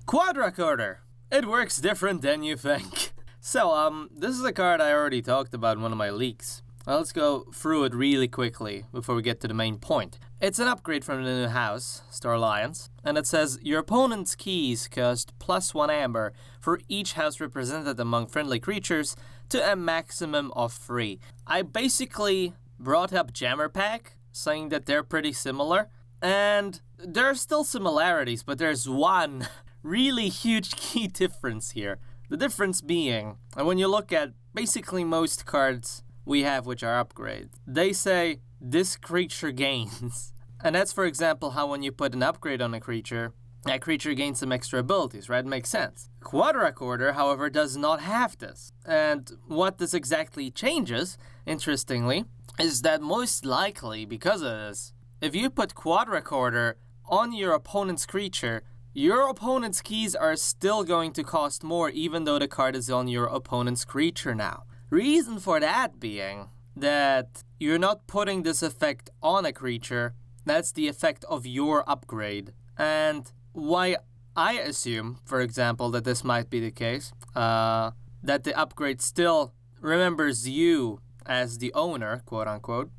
Quadracorder. It works different than you think. So, this is a card I already talked about in one of my leaks. Let's go through it really quickly before we get to the main point. It's an upgrade from the new house, Star Alliance, and it says your opponent's keys cost +1 amber for each house represented among friendly creatures to a maximum of 3. I basically brought up Jammer Pack, saying that they're pretty similar, and there are still similarities, but there's one really huge key difference here. The difference being, and when you look at basically most cards we have which are upgrades, they say this creature gains. And that's, for example, how when you put an upgrade on a creature, that creature gains some extra abilities, right? Makes sense. Quadracorder, however, does not have this. And what this exactly changes, interestingly, is that most likely, because of this, if you put Quadracorder on your opponent's creature, your opponent's keys are still going to cost more even though the card is on your opponent's creature now. Reason for that being that you're not putting this effect on a creature, that's the effect of your upgrade. And why I assume, for example, that this might be the case, that the upgrade still remembers you as the owner, quote unquote,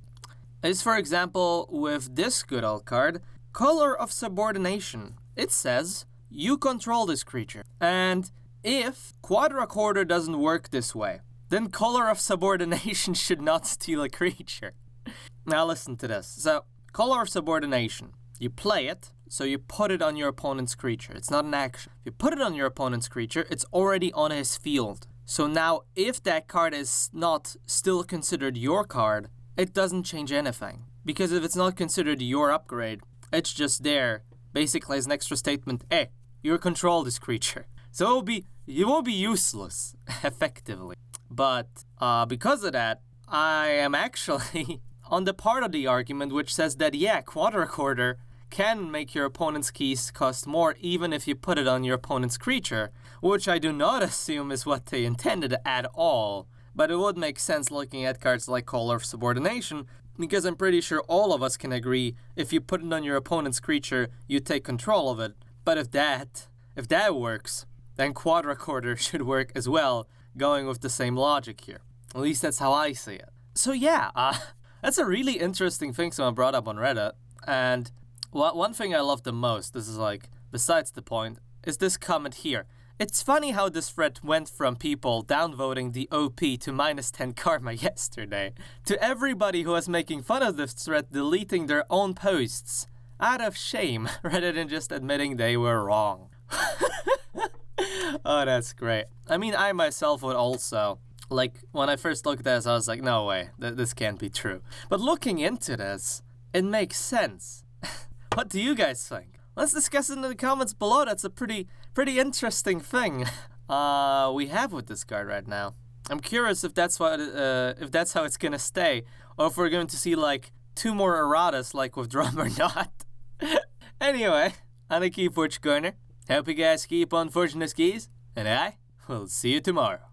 is, for example, with this good old card, Color of Subordination. It says you control this creature. And if Quadracorder doesn't work this way, then Color of Subordination should not steal a creature. Now listen to this. So, Color of Subordination. You play it, so you put it on your opponent's creature. It's not an action. If you put it on your opponent's creature, it's already on his field. So now, if that card is not still considered your card, it doesn't change anything. Because if it's not considered your upgrade, it's just there, basically as an extra statement, hey, you control this creature. So it won't be useless, effectively. But because of that, I am actually on the part of the argument which says that, yeah, Quadracorder can make your opponent's keys cost more even if you put it on your opponent's creature, which I do not assume is what they intended at all. But it would make sense looking at cards like Color of Subordination, because I'm pretty sure all of us can agree if you put it on your opponent's creature, you take control of it. But if that works, then Quadracorder should work as well, going with the same logic here. At least that's how I see it. So yeah, that's a really interesting thing someone brought up on Reddit. And one thing I love the most, this is like, besides the point, is this comment here. It's funny how this thread went from people downvoting the OP to -10 karma yesterday, to everybody who was making fun of this thread deleting their own posts, out of shame, rather than just admitting they were wrong. Oh, that's great. I mean, I myself would also, like, when I first looked at this, I was like, no way, this can't be true. But looking into this, it makes sense. What do you guys think? Let's discuss it in the comments below. That's a pretty interesting thing we have with this card right now. I'm curious if that's how it's gonna stay, or if we're going to see like 2 more erratas like with Drum or Not. Anyway, on the Keyforge Corner, hope you guys keep on forging those keys, and I will see you tomorrow.